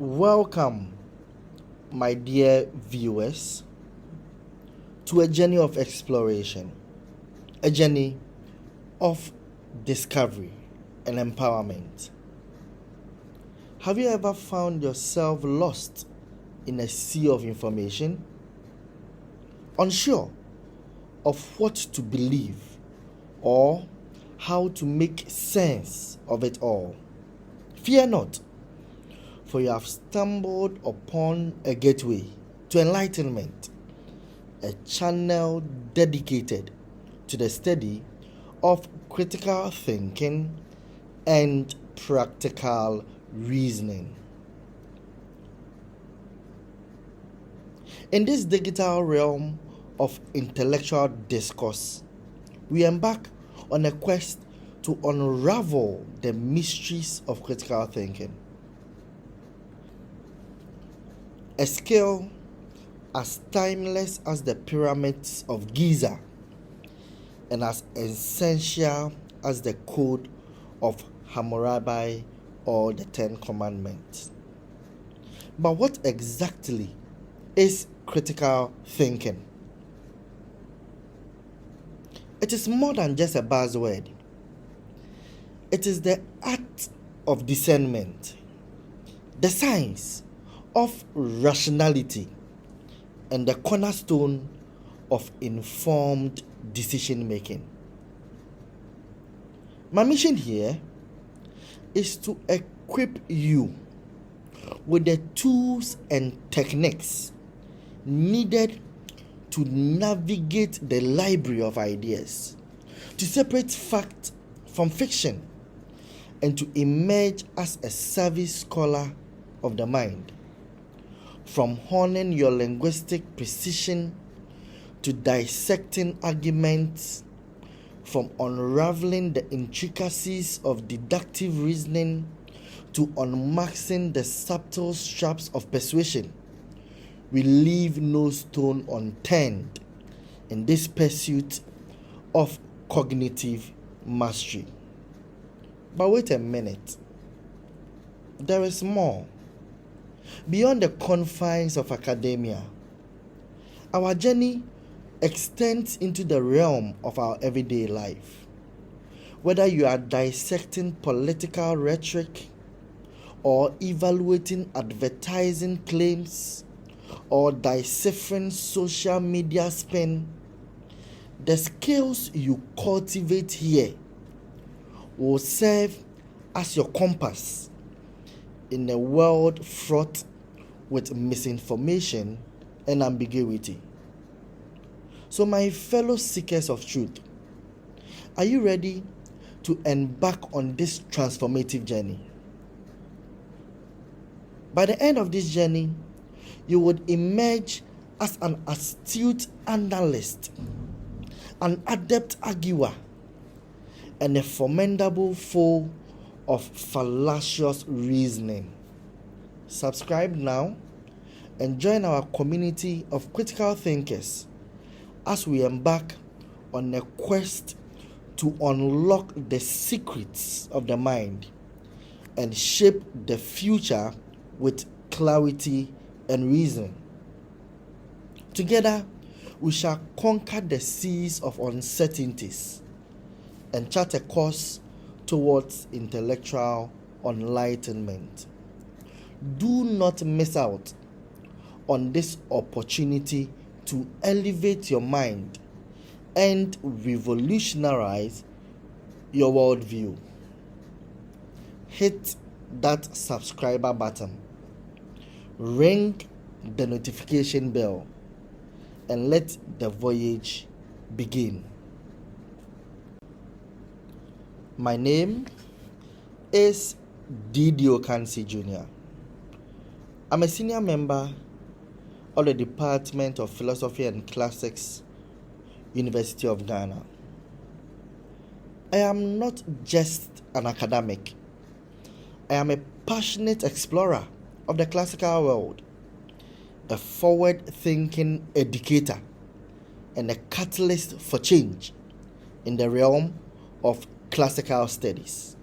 Welcome, my dear viewers, to a journey of exploration, a journey of discovery and empowerment. Have you ever found yourself lost in a sea of information, unsure of what to believe or how to make sense of it all? Fear not, for you have stumbled upon a gateway to enlightenment, a channel dedicated to the study of critical thinking and practical reasoning. In this digital realm of intellectual discourse, we embark on a quest to unravel the mysteries of critical thinking. A skill as timeless as the pyramids of Giza and as essential as the code of Hammurabi or the Ten Commandments. But what exactly is critical thinking? It is more than just a buzzword. It is the art of discernment, the science of rationality, and the cornerstone of informed decision making. My mission here is to equip you with the tools and techniques needed to navigate the library of ideas, to separate fact from fiction, and to emerge as a savvy scholar of the mind. From honing your linguistic precision to dissecting arguments, from unraveling the intricacies of deductive reasoning to unmasking the subtle straps of persuasion, we leave no stone unturned in this pursuit of cognitive mastery. But wait a minute, there is more. Beyond the confines of academia, our journey extends into the realm of our everyday life. Whether you are dissecting political rhetoric or evaluating advertising claims or deciphering social media spin, the skills you cultivate here will serve as your compass in a world fraught with misinformation and ambiguity. So, my fellow seekers of truth, are you ready to embark on this transformative journey? By the end of this journey, you would emerge as an astute analyst, an adept arguer, and a formidable foe of fallacious reasoning. Subscribe now and join our community of critical thinkers as we embark on a quest to unlock the secrets of the mind and shape the future with clarity and reason. Together, we shall conquer the seas of uncertainties and chart a course towards intellectual enlightenment. Do not miss out on this opportunity to elevate your mind and revolutionize your worldview. Hit that subscriber button, ring the notification bell, and let the voyage begin. My name is Didio Kansi Jr. I'm a senior member of the Department of Philosophy and Classics, University of Ghana. I am not just an academic. I am a passionate explorer of the classical world, a forward-thinking educator, and a catalyst for change in the realm of classical studies.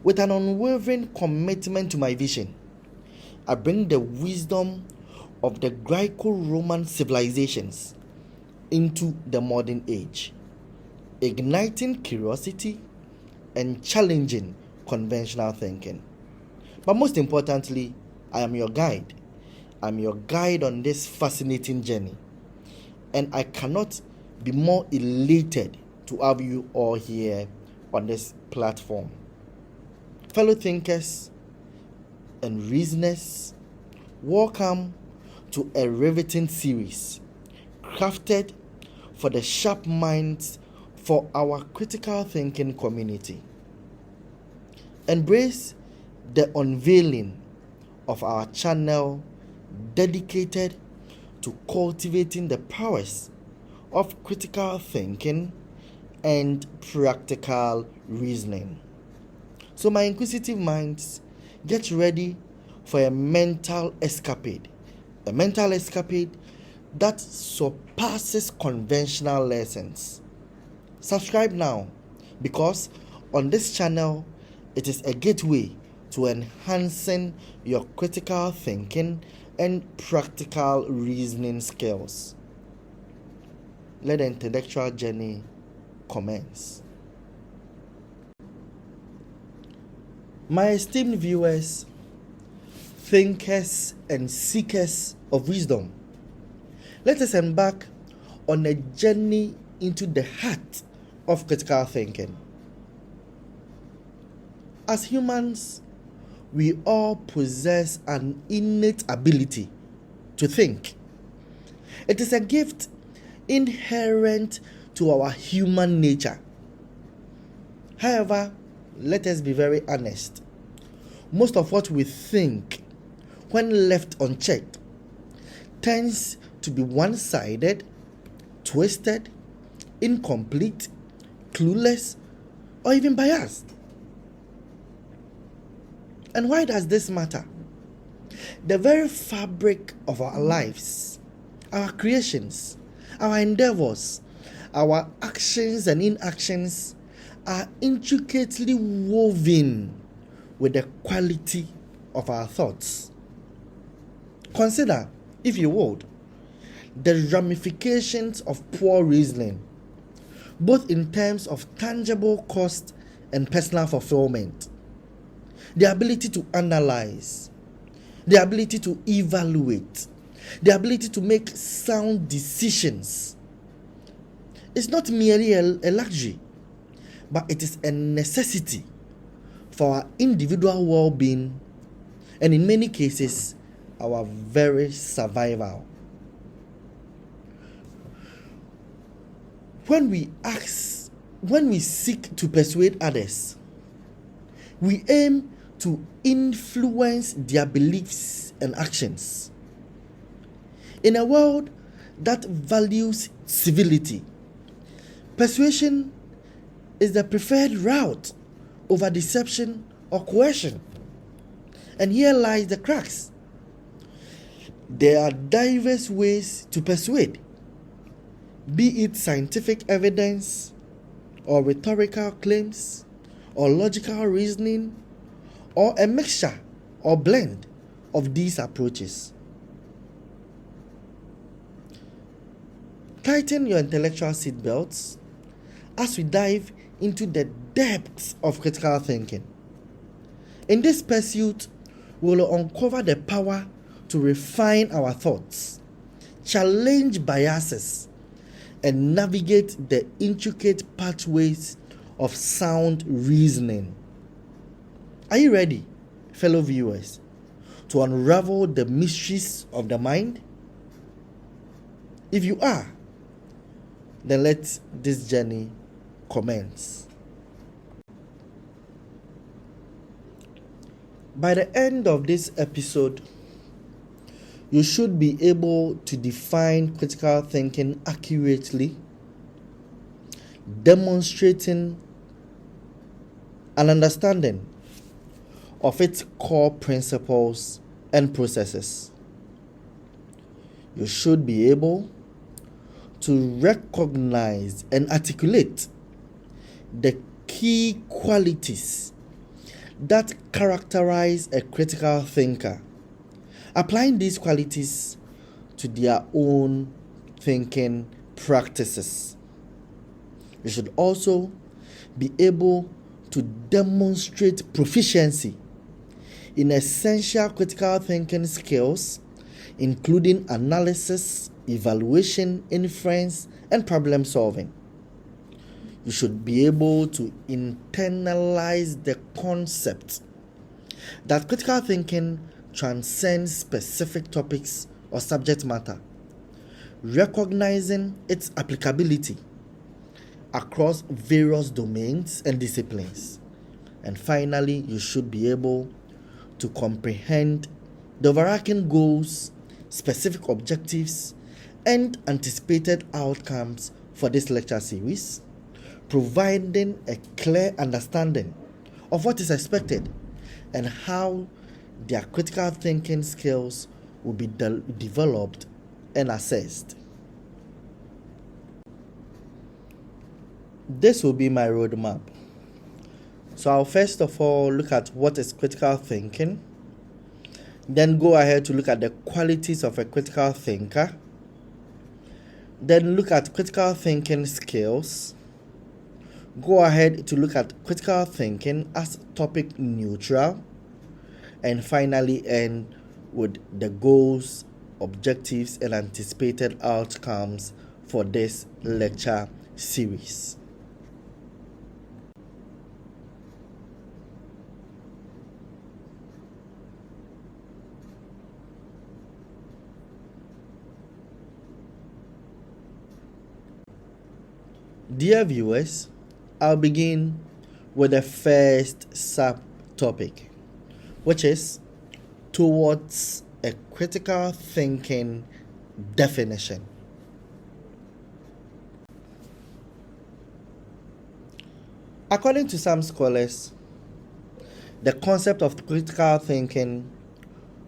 With an unwavering commitment to my vision, I bring the wisdom of the Greco-Roman civilizations into the modern age, igniting curiosity and challenging conventional thinking. But most importantly, I am your guide. I'm your guide on this fascinating journey, and I cannot be more elated to have you all here on this platform. Fellow thinkers and reasoners, welcome to a riveting series crafted for the sharp minds for our critical thinking community. Embrace the unveiling of our channel dedicated to cultivating the powers of critical thinking and practical reasoning. So my inquisitive minds, get ready for a mental escapade that surpasses conventional lessons. Subscribe now, because on this channel it is a gateway to enhancing your critical thinking and practical reasoning skills. Let the intellectual journey commence. My esteemed viewers, thinkers and seekers of wisdom, let us embark on a journey into the heart of critical thinking. As humans, we all possess an innate ability to think. It is a gift inherent to our human nature. However, let us be very honest. Most of what we think, when left unchecked, tends to be one-sided, twisted, incomplete, clueless, or even biased. And why does this matter? The very fabric of our lives, our creations, our endeavors, our actions and inactions are intricately woven with the quality of our thoughts. Consider, if you would, the ramifications of poor reasoning, both in terms of tangible cost and personal fulfillment. The ability to analyze, the ability to evaluate, the ability to make sound decisions. It's not merely a luxury, but it is a necessity for our individual well-being, and in many cases, our very survival. When we seek to persuade others, we aim to influence their beliefs and actions. In a world that values civility, persuasion is the preferred route over deception or coercion. And here lies the crux. There are diverse ways to persuade, be it scientific evidence, or rhetorical claims, or logical reasoning, or a mixture or blend of these approaches. Tighten your intellectual seatbelts as we dive into the depths of critical thinking. In this pursuit, we will uncover the power to refine our thoughts, challenge biases, and navigate the intricate pathways of sound reasoning. Are you ready, fellow viewers, to unravel the mysteries of the mind? If you are, then let this journey commence. By the end of this episode, you should be able to define critical thinking accurately, demonstrating an understanding of its core principles and processes. You should be able to recognize and articulate the key qualities that characterize a critical thinker applying these qualities to their own thinking practices. You should also be able to demonstrate proficiency in essential critical thinking skills, including analysis, evaluation, inference, and problem solving. You should be able to internalize the concept that critical thinking transcends specific topics or subject matter, recognizing its applicability across various domains and disciplines. And finally, you should be able to comprehend the overarching goals, specific objectives, and anticipated outcomes for this lecture series, providing a clear understanding of what is expected and how their critical thinking skills will be developed and assessed. This will be my roadmap. So I'll first of all look at what is critical thinking, then go ahead to look at the qualities of a critical thinker, then look at critical thinking skills, go ahead to look at critical thinking as topic neutral, and finally end with the goals, objectives, and anticipated outcomes for this lecture series. Dear viewers, I'll begin with the first subtopic, which is towards a critical thinking definition. According to some scholars, the concept of critical thinking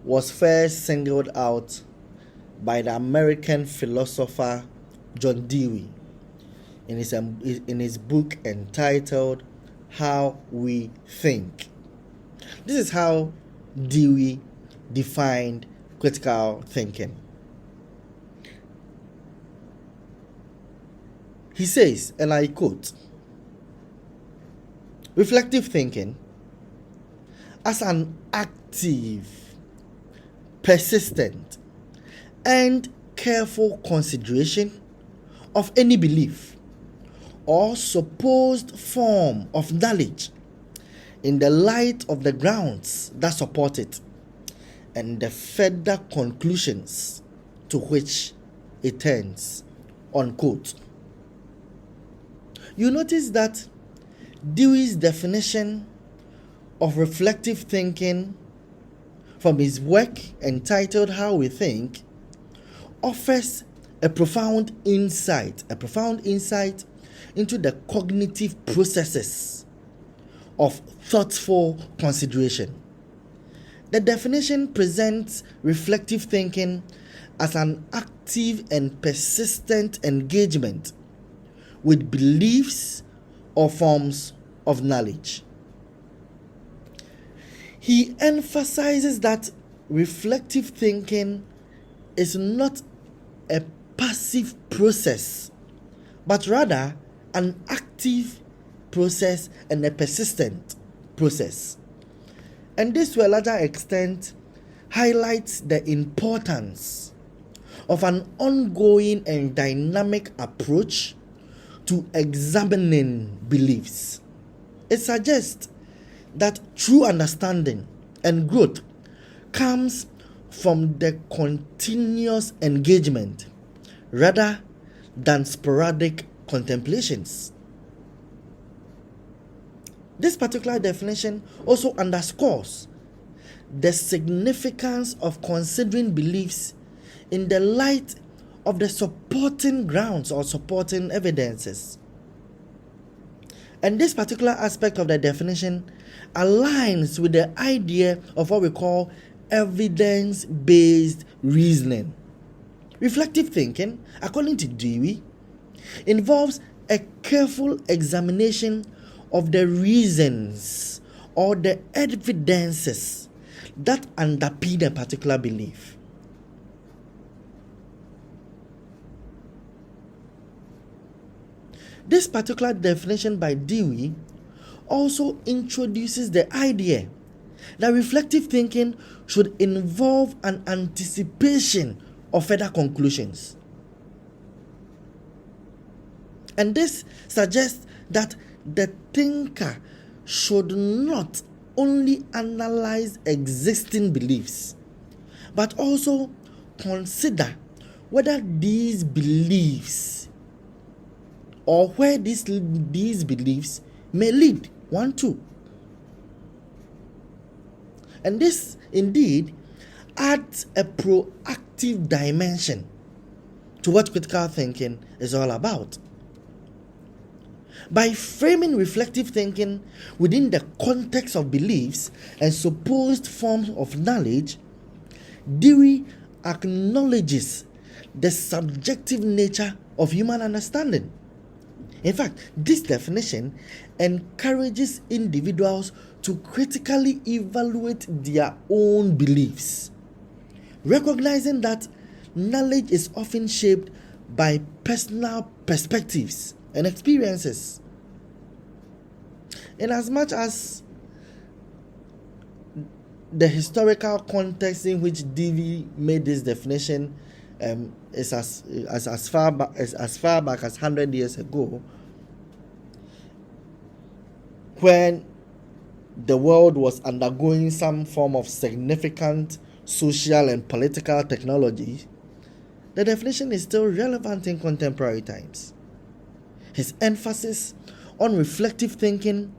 was first singled out by the American philosopher John Dewey in his book entitled How We Think. This is how Dewey defined critical thinking. He says, and I quote, "Reflective thinking as an active, persistent, and careful consideration of any belief or supposed form of knowledge in the light of the grounds that support it and the further conclusions to which it tends," unquote. You notice that Dewey's definition of reflective thinking from his work entitled How We Think offers a profound insight into the cognitive processes of thoughtful consideration. The definition presents reflective thinking as an active and persistent engagement with beliefs or forms of knowledge. He emphasizes that reflective thinking is not a passive process, but rather an active process and a persistent process. And this, to a larger extent, highlights the importance of an ongoing and dynamic approach to examining beliefs. It suggests that true understanding and growth comes from the continuous engagement rather than sporadic contemplations. This particular definition also underscores the significance of considering beliefs in the light of the supporting grounds or supporting evidences. And this particular aspect of the definition aligns with the idea of what we call evidence-based reasoning. Reflective thinking, according to Dewey, involves a careful examination of the reasons or the evidences that underpin a particular belief. This particular definition by Dewey also introduces the idea that reflective thinking should involve an anticipation of further conclusions. And this suggests that the thinker should not only analyze existing beliefs, but also consider whether these beliefs or where these beliefs may lead one to. And this indeed adds a proactive dimension to what critical thinking is all about. By framing reflective thinking within the context of beliefs and supposed forms of knowledge, Dewey acknowledges the subjective nature of human understanding. In fact, this definition encourages individuals to critically evaluate their own beliefs, recognizing that knowledge is often shaped by personal perspectives and experiences. Inasmuch as the historical context in which Dewey made this definition is as far back as 100 years ago, when the world was undergoing some form of significant social and political technology, the definition is still relevant in contemporary times. His emphasis on reflective thinking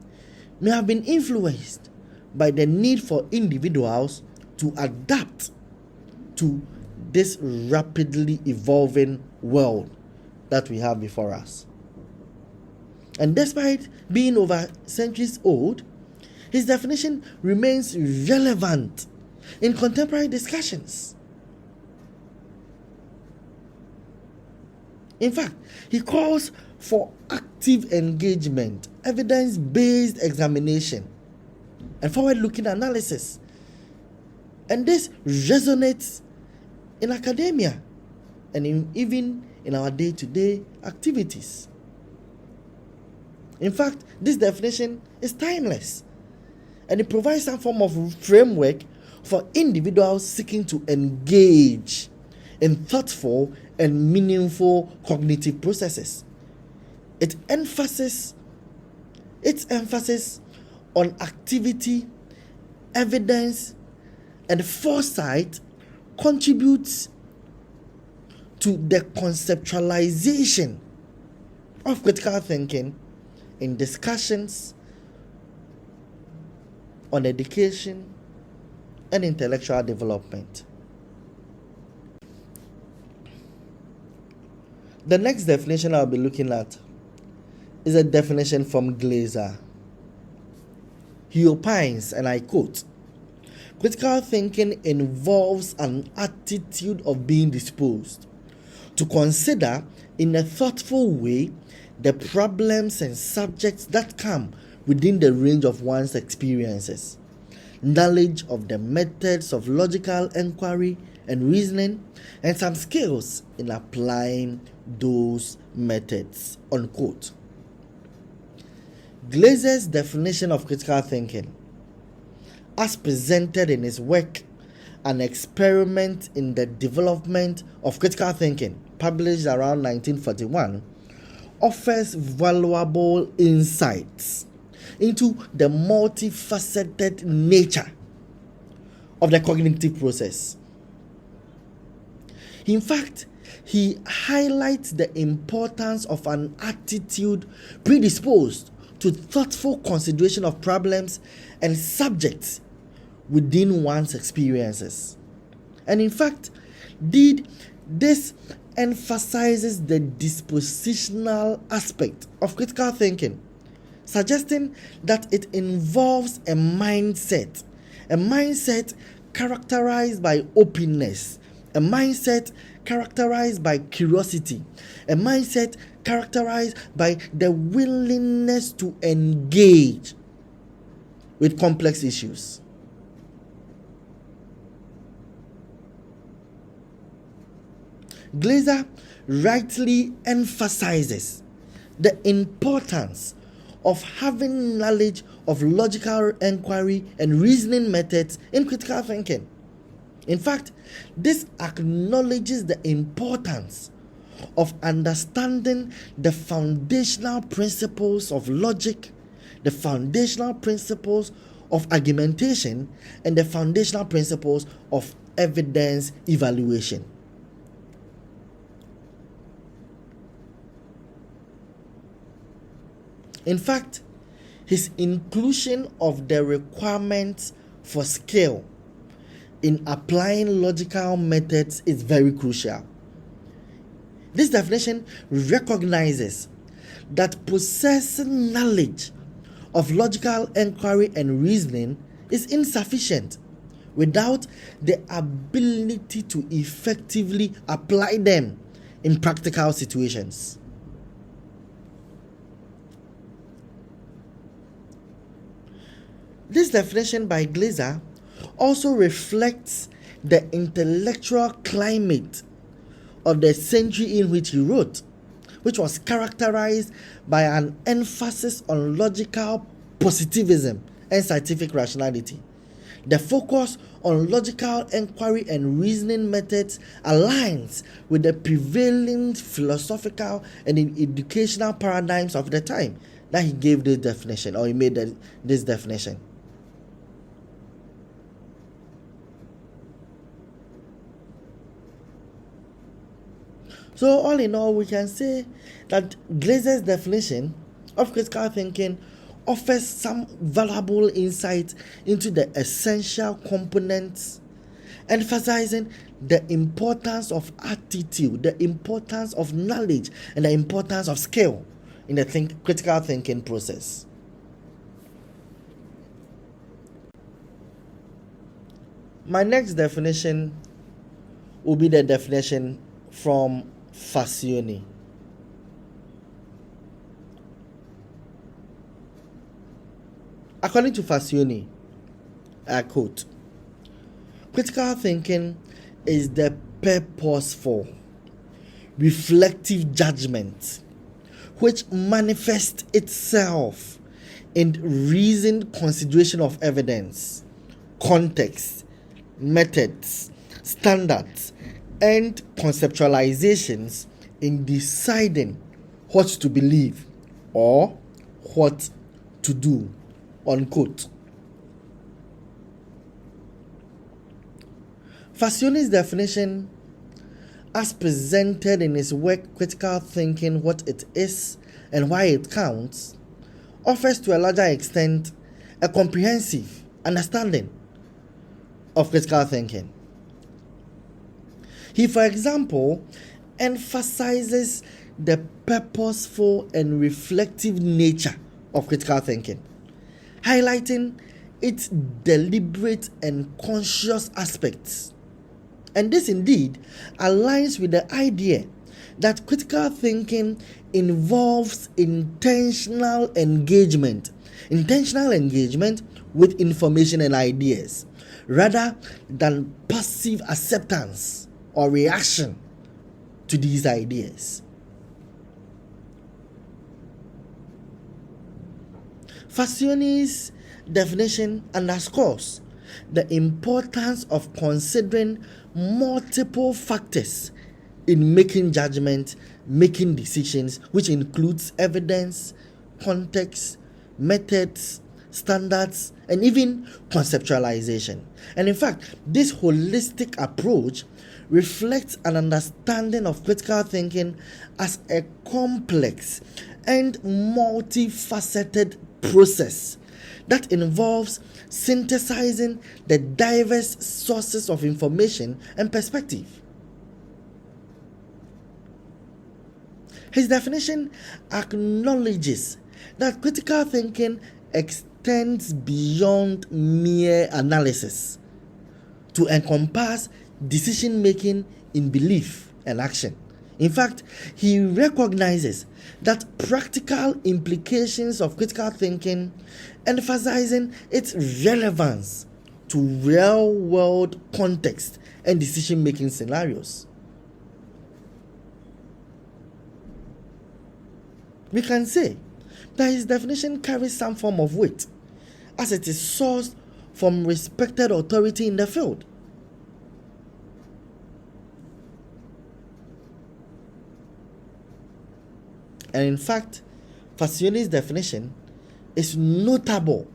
may have been influenced by the need for individuals to adapt to this rapidly evolving world that we have before us. And despite being over centuries old, his definition remains relevant in contemporary discussions. In fact, he calls for active engagement, evidence-based examination, and forward-looking analysis. And this resonates in academia and even in our day-to-day activities. In fact, this definition is timeless, and it provides some form of framework for individuals seeking to engage in thoughtful and meaningful cognitive processes. Its emphasis on activity, evidence, and foresight contributes to the conceptualization of critical thinking in discussions on education and intellectual development. The next definition I'll be looking at is a definition from Glaser. He opines, and I quote, "Critical thinking involves an attitude of being disposed to consider in a thoughtful way the problems and subjects that come within the range of one's experiences, knowledge of the methods of logical inquiry and reasoning, and some skills in applying those methods," unquote. Glaser's definition of critical thinking, as presented in his work An Experiment in the Development of Critical Thinking, published around 1941, offers valuable insights into the multifaceted nature of the cognitive process. In fact, he highlights the importance of an attitude predisposed to thoughtful consideration of problems and subjects within one's experiences. And in fact, this emphasizes the dispositional aspect of critical thinking, suggesting that it involves a mindset characterized by openness, a mindset characterized by curiosity, a mindset characterized by the willingness to engage with complex issues. Glaser rightly emphasizes the importance of having knowledge of logical inquiry and reasoning methods in critical thinking. In fact, this acknowledges the importance of understanding the foundational principles of logic, the foundational principles of argumentation, and the foundational principles of evidence evaluation. In fact, his inclusion of the requirements for skill in applying logical methods is very crucial. This definition recognizes that possessing knowledge of logical inquiry and reasoning is insufficient without the ability to effectively apply them in practical situations. This definition by Glaser also reflects the intellectual climate of the century in which he wrote, which was characterized by an emphasis on logical positivism and scientific rationality. The focus on logical inquiry and reasoning methods aligns with the prevailing philosophical and educational paradigms of the time that he gave this definition, or he made this definition. So all in all, we can say that Glaser's definition of critical thinking offers some valuable insight into the essential components, emphasizing the importance of attitude, the importance of knowledge, and the importance of skill in the critical thinking process. My next definition will be the definition from Fazioni. According to Fazioni, I quote, "Critical thinking is the purposeful, reflective judgment which manifests itself in reasoned consideration of evidence, context, methods, standards, and conceptualizations in deciding what to believe or what to do," unquote. Fazioni's definition, as presented in his work Critical Thinking, What It Is and Why It Counts, offers to a larger extent a comprehensive understanding of critical thinking. He, for example, emphasizes the purposeful and reflective nature of critical thinking, highlighting its deliberate and conscious aspects. And this indeed aligns with the idea that critical thinking involves intentional engagement with information and ideas, rather than passive acceptance or reaction to these ideas. Fazioni's definition underscores the importance of considering multiple factors in making judgment, making decisions, which includes evidence, context, methods, standards, and even conceptualization. And in fact, this holistic approach reflects an understanding of critical thinking as a complex and multifaceted process that involves synthesizing the diverse sources of information and perspective. His definition acknowledges that critical thinking extends beyond mere analysis to encompass decision-making in belief and action. In fact, he recognizes that practical implications of critical thinking, emphasizing its relevance to real-world context and decision-making scenarios. we can say that his definition carries some form of weight, as it is sourced from respected authority in the field. And in fact, Fascioni's definition is notable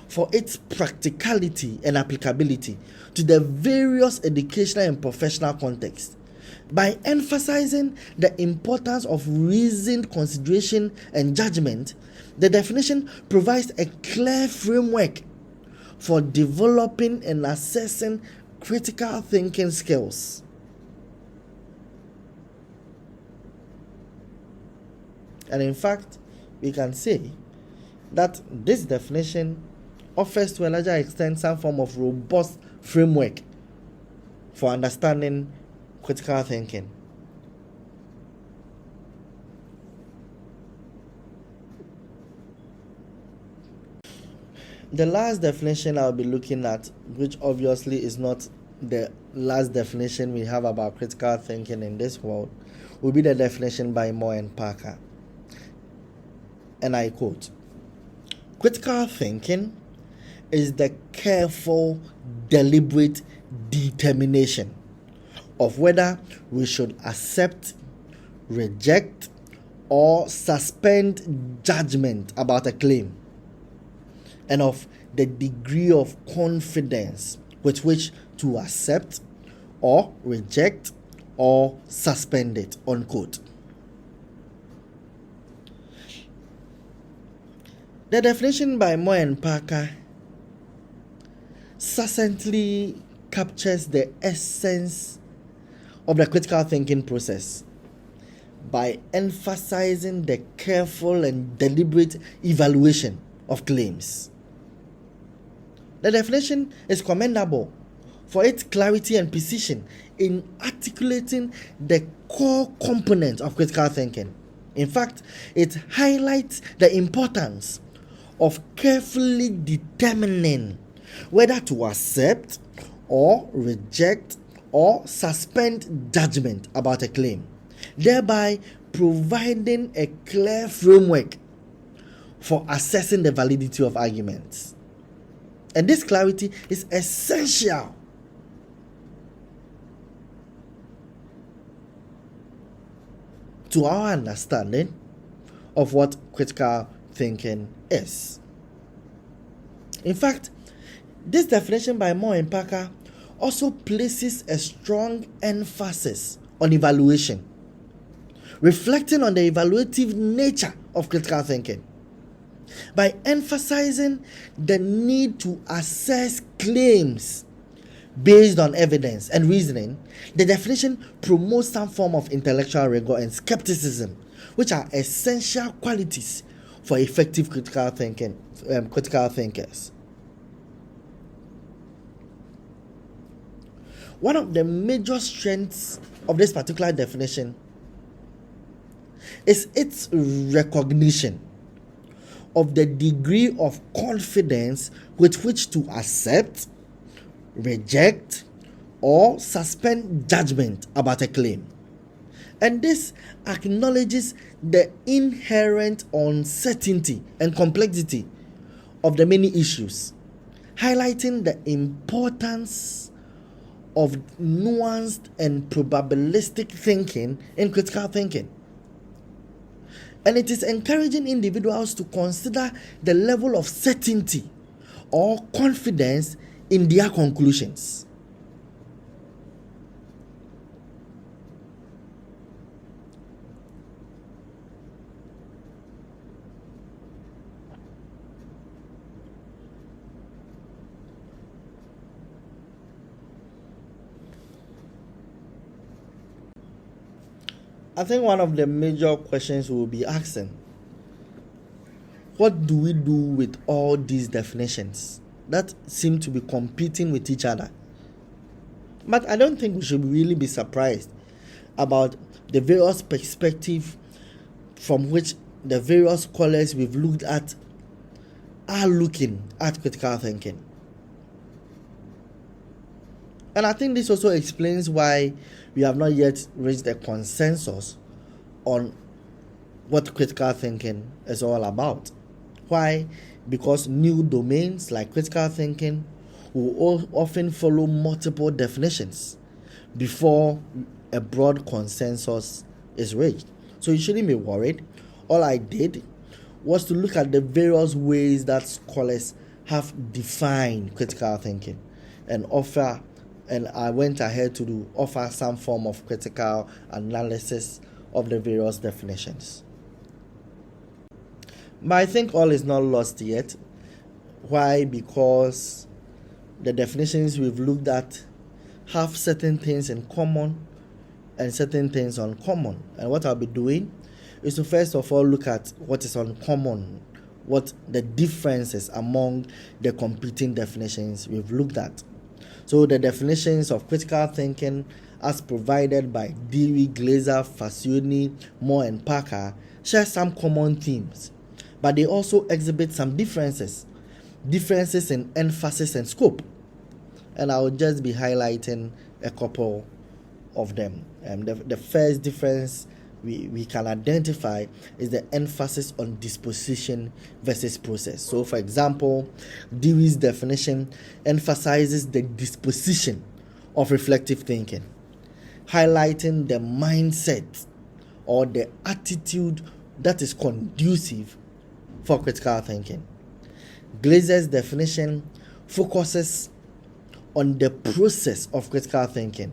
for its practicality and applicability to the various educational and professional contexts, by emphasizing the importance of reasoned consideration and judgment. The definition provides a clear framework for developing and assessing critical thinking skills. And in fact, we can say that this definition offers to a larger extent some form of robust framework for understanding critical thinking. The last definition I'll be looking at, which obviously is not the last definition we have about critical thinking in this world, will be the definition by Moore and Parker. And I quote, "Critical thinking is the careful, deliberate determination of whether we should accept, reject, or suspend judgment about a claim, and of the degree of confidence with which to accept or reject or suspend it," unquote. The definition by Moore and Parker succinctly captures the essence of the critical thinking process by emphasizing the careful and deliberate evaluation of claims. The definition is commendable for its clarity and precision in articulating the core component of critical thinking. In fact, it highlights the importance of carefully determining whether to accept or reject or suspend judgment about a claim, thereby providing a clear framework for assessing the validity of arguments. And this clarity is essential to our understanding of what critical thinking is. In fact, this definition by Moore and Parker also places a strong emphasis on evaluation, reflecting on the evaluative nature of critical thinking. By emphasizing the need to assess claims based on evidence and reasoning, the definition promotes some form of intellectual rigor and skepticism, which are essential qualities for effective critical thinkers. One of the major strengths of this particular definition is its recognition of the degree of confidence with which to accept, reject, or suspend judgment about a claim. And this acknowledges the inherent uncertainty and complexity of the many issues, highlighting the importance of nuanced and probabilistic thinking in critical thinking. And it is encouraging individuals to consider the level of certainty or confidence in their conclusions. I think one of the major questions we will be asking, what do we do with all these definitions that seem to be competing with each other? But I don't think we should really be surprised about the various perspectives from which the various scholars we've looked at are looking at critical thinking. And I think this also explains why we have not yet reached a consensus on what critical thinking is all about. Why? Because new domains like critical thinking will often follow multiple definitions before a broad consensus is reached. So you shouldn't be worried. All I did was to look at the various ways that scholars have defined critical thinking and I went ahead to offer some form of critical analysis of the various definitions. But I think all is not lost yet. Why? Because the definitions we've looked at have certain things in common and certain things uncommon. And what I'll be doing is to first of all look at what is uncommon, what the differences among the competing definitions we've looked at. So the definitions of critical thinking as provided by Dewey, Glaser, Facioni, Moore and Parker share some common themes, but they also exhibit some differences in emphasis and scope. And I will just be highlighting a couple of them. The first difference we can identify is the emphasis on disposition versus process. So, for example, Dewey's definition emphasizes the disposition of reflective thinking, highlighting the mindset or the attitude that is conducive for critical thinking. Glaser's definition focuses on the process of critical thinking,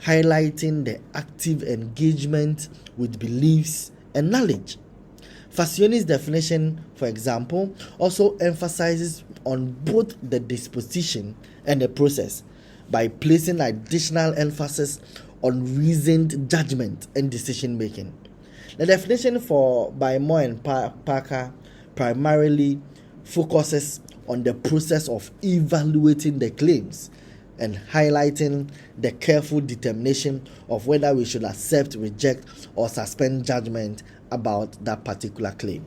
highlighting the active engagement with beliefs and knowledge. Facioni's definition, for example, also emphasizes on both the disposition and the process by placing additional emphasis on reasoned judgment and decision making. The definition by Moore and Parker primarily focuses on the process of evaluating the claims and highlighting the careful determination of whether we should accept, reject, or suspend judgment about that particular claim.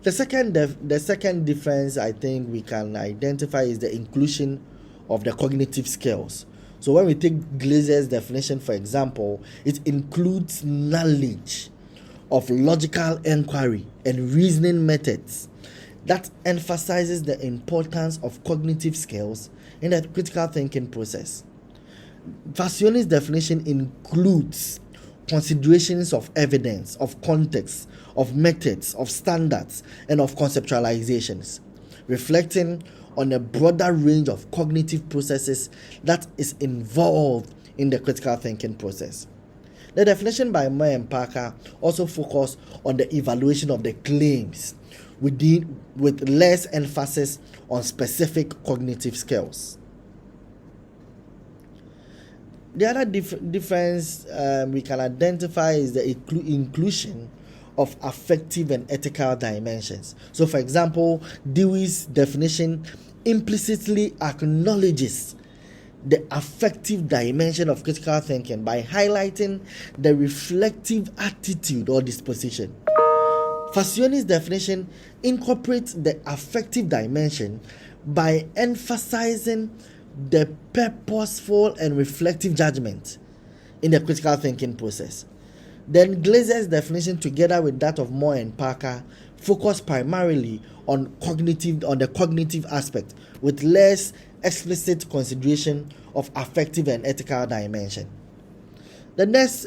The second difference I think we can identify is the inclusion of the cognitive skills. So when we take Glaser's definition, for example, it includes knowledge of logical inquiry and reasoning methods that emphasizes the importance of cognitive skills in the critical thinking process. Facioni's definition includes considerations of evidence, of context, of methods, of standards, and of conceptualizations, reflecting on a broader range of cognitive processes that is involved in the critical thinking process. The definition by Moore and Parker also focus on the evaluation of the claims with less emphasis on specific cognitive skills. The other difference we can identify is the inclusion of affective and ethical dimensions. So, for example, Dewey's definition implicitly acknowledges the affective dimension of critical thinking by highlighting the reflective attitude or disposition. Facioni's definition incorporates the affective dimension by emphasizing the purposeful and reflective judgment in the critical thinking process. Then Glaser's definition, together with that of Moore and Parker, focus primarily on the cognitive aspect with less explicit consideration of affective and ethical dimension. The next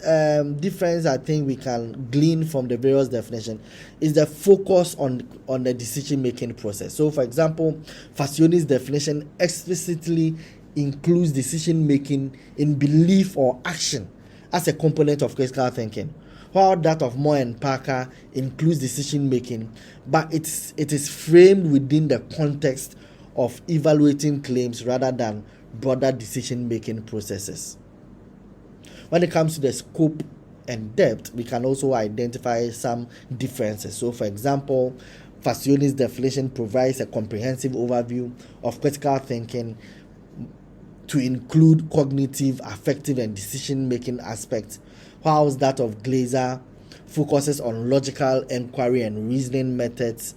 difference I think we can glean from the various definitions is the focus on the decision-making process. So, for example, Facioni's definition explicitly includes decision-making in belief or action as a component of critical thinking, while that of Moore and Parker includes decision-making, but it is framed within the context of evaluating claims rather than broader decision-making processes. When it comes to the scope and depth, we can also identify some differences. So, for example, Facioni's definition provides a comprehensive overview of critical thinking to include cognitive, affective, and decision-making aspects, whilst that of Glaser focuses on logical inquiry and reasoning methods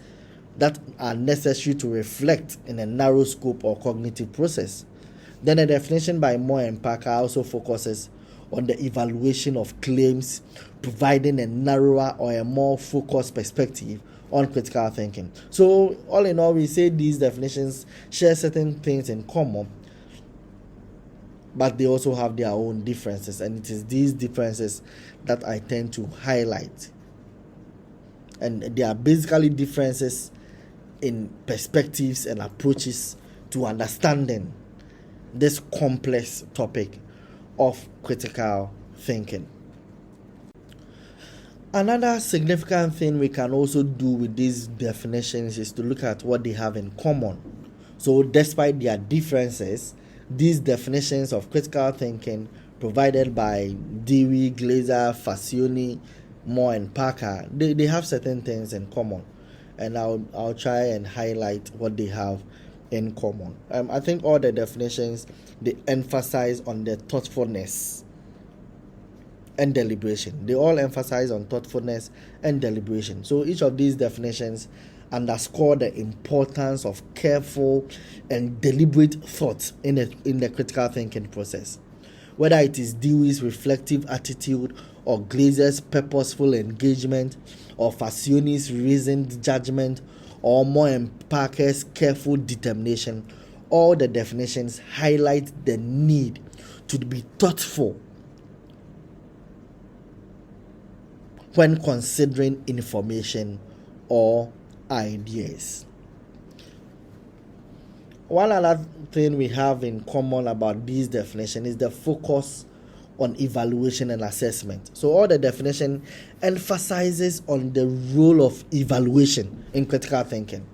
that are necessary to reflect in a narrow scope or cognitive process. Then a definition by Moore and Parker also focuses on the evaluation of claims, providing a narrower or a more focused perspective on critical thinking. So, all in all, we say these definitions share certain things in common, but they also have their own differences, and it is these differences that I tend to highlight. And they are basically differences in perspectives and approaches to understanding this complex topic of critical thinking. Another significant thing we can also do with these definitions is to look at what they have in common. So, despite their differences, these definitions of critical thinking provided by Dewey, Glaser, Facioni, Moore, and Parker, they have certain things in common, and I'll try and highlight what they have in common. I think all the definitions, they emphasize on the thoughtfulness and deliberation. They all emphasize on thoughtfulness and deliberation. So each of these definitions underscore the importance of careful and deliberate thought in the critical thinking process. Whether it is Dewey's reflective attitude, or Glaser's purposeful engagement, or Facioni's reasoned judgment, or Moore and Parker's careful determination, all the definitions highlight the need to be thoughtful when considering information or ideas. One other thing we have in common about these definitions is the focus on evaluation and assessment. So all the definition emphasizes on the role of evaluation in critical thinking.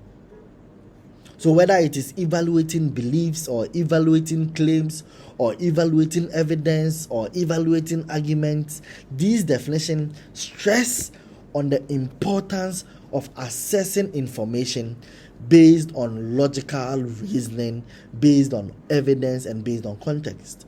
So whether it is evaluating beliefs, or evaluating claims, or evaluating evidence, or evaluating arguments, these definitions stress on the importance of assessing information based on logical reasoning, based on evidence, and based on context.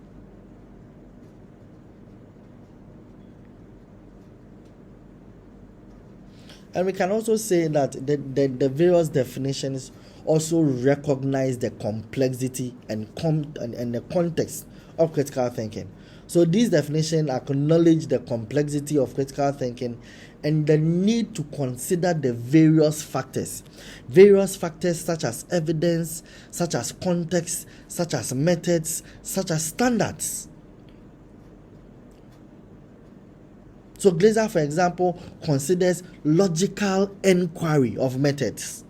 And we can also say that the various definitions also recognize the complexity and the context of critical thinking. So these definitions acknowledge the complexity of critical thinking and the need to consider the various factors such as evidence, such as context, such as methods, such as standards. So Glaser, for example, considers logical inquiry of methods.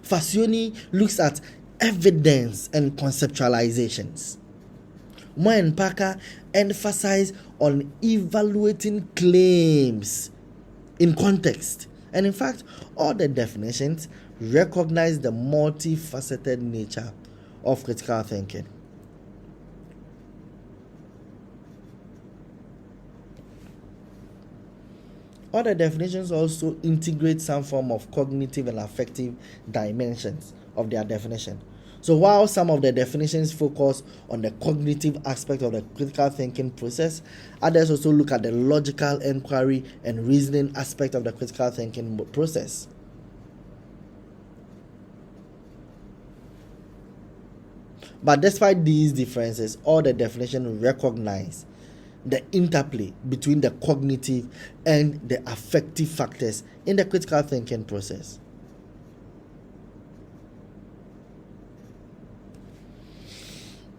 Facioni looks at evidence and conceptualizations. Moore and Parker emphasize on evaluating claims in context. And in fact, all the definitions recognize the multifaceted nature of critical thinking. All the definitions also integrate some form of cognitive and affective dimensions of their definition. So while some of the definitions focus on the cognitive aspect of the critical thinking process, others also look at the logical inquiry and reasoning aspect of the critical thinking process. But despite these differences, all the definitions recognize the interplay between the cognitive and the affective factors in the critical thinking process.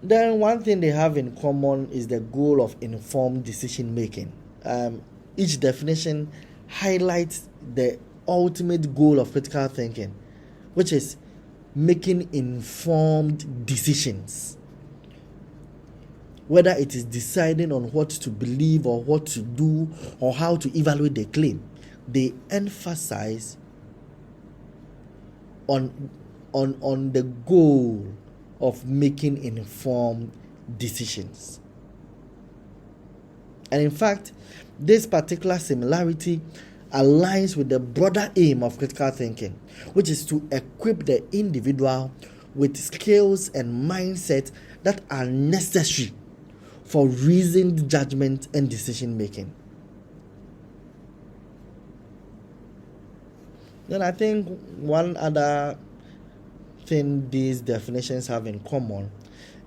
Then one thing they have in common is the goal of informed decision making. Each definition highlights the ultimate goal of critical thinking, which is making informed decisions. Whether it is deciding on what to believe or what to do or how to evaluate the claim, they emphasize on the goal of making informed decisions. And in fact, this particular similarity aligns with the broader aim of critical thinking, which is to equip the individual with skills and mindset that are necessary for reasoned judgment and decision making. Then I think one other thing these definitions have in common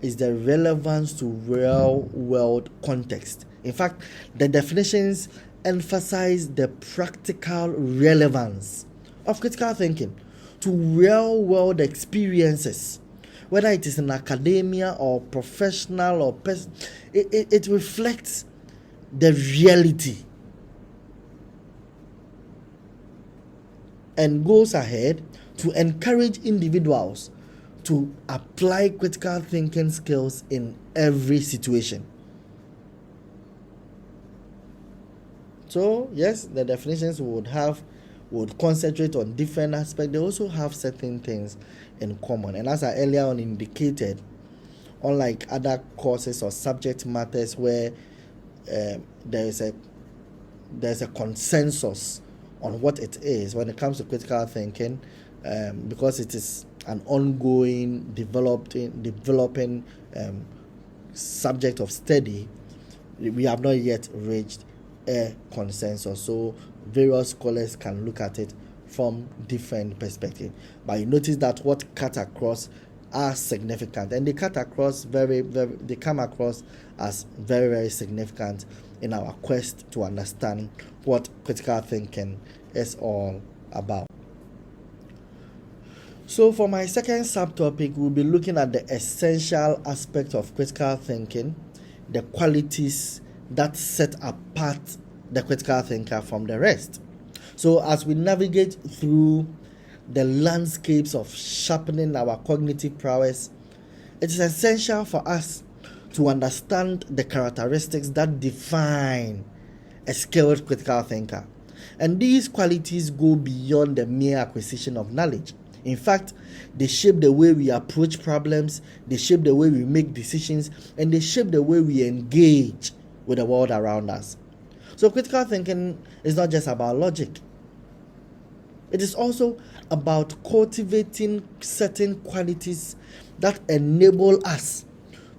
is the relevance to real world context. In fact, the definitions emphasize the practical relevance of critical thinking to real world experiences, whether it is in academia or professional or it reflects the reality and goes ahead to encourage individuals to apply critical thinking skills in every situation. So yes, the definitions would concentrate on different aspects. They also have certain things in common. And as I earlier on indicated, unlike other courses or subject matters where there's a consensus on what it is when it comes to critical thinking, because it is an ongoing developing subject of study, we have not yet reached a consensus. So various scholars can look at it from different perspectives. But you notice that what cut across are significant, and they cut across they come across as very, very significant in our quest to understand what critical thinking is all about. So for my second subtopic, we'll be looking at the essential aspect of critical thinking, the qualities that set apart the critical thinker from the rest. So as we navigate through the landscapes of sharpening our cognitive prowess, it is essential for us to understand the characteristics that define a skilled critical thinker. And these qualities go beyond the mere acquisition of knowledge. In fact, they shape the way we approach problems, they shape the way we make decisions, and they shape the way we engage with the world around us. So critical thinking is not just about logic. It is also about cultivating certain qualities that enable us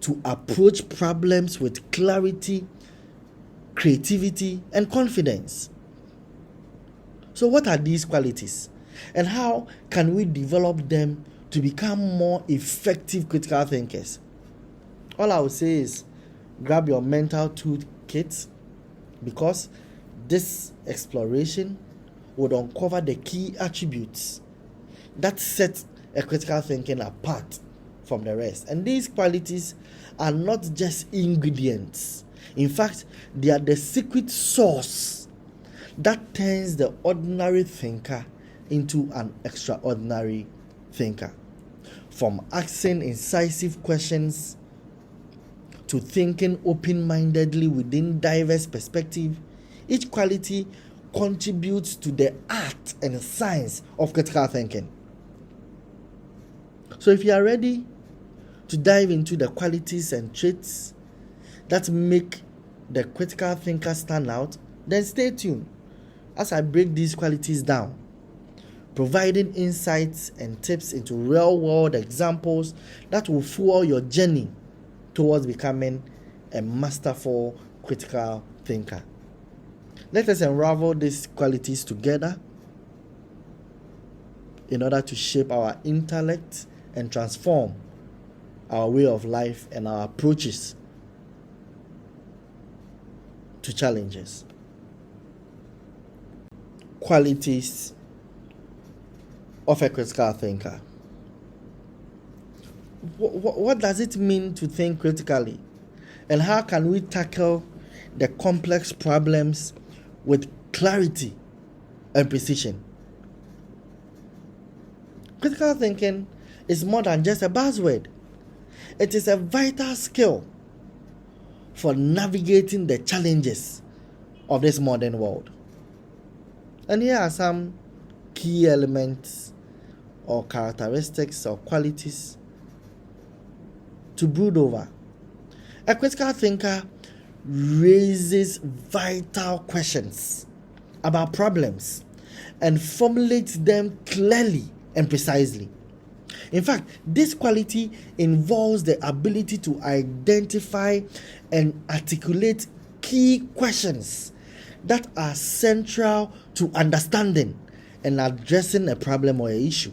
to approach problems with clarity, creativity, and confidence. So what are these qualities? And how can we develop them to become more effective critical thinkers? All I would say is grab your mental toolkit, because this exploration would uncover the key attributes that set a critical thinking apart from the rest. And these qualities are not just ingredients. In fact, they are the secret sauce that turns the ordinary thinker into an extraordinary thinker. From asking incisive questions to thinking open-mindedly within diverse perspectives, each quality contributes to the art and science of critical thinking. So if you are ready to dive into the qualities and traits that make the critical thinker stand out, then stay tuned as I break these qualities down, providing insights and tips into real-world examples that will fuel your journey towards becoming a masterful critical thinker. Let us unravel these qualities together in order to shape our intellect and transform our way of life and our approaches to challenges. Qualities of a critical thinker. What does it mean to think critically? And how can we tackle the complex problems with clarity and precision? Critical thinking is more than just a buzzword. It is a vital skill for navigating the challenges of this modern world. And here are some key elements or characteristics or qualities to brood over. A critical thinker raises vital questions about problems and formulates them clearly and precisely. In fact, this quality involves the ability to identify and articulate key questions that are central to understanding and addressing a problem or an issue.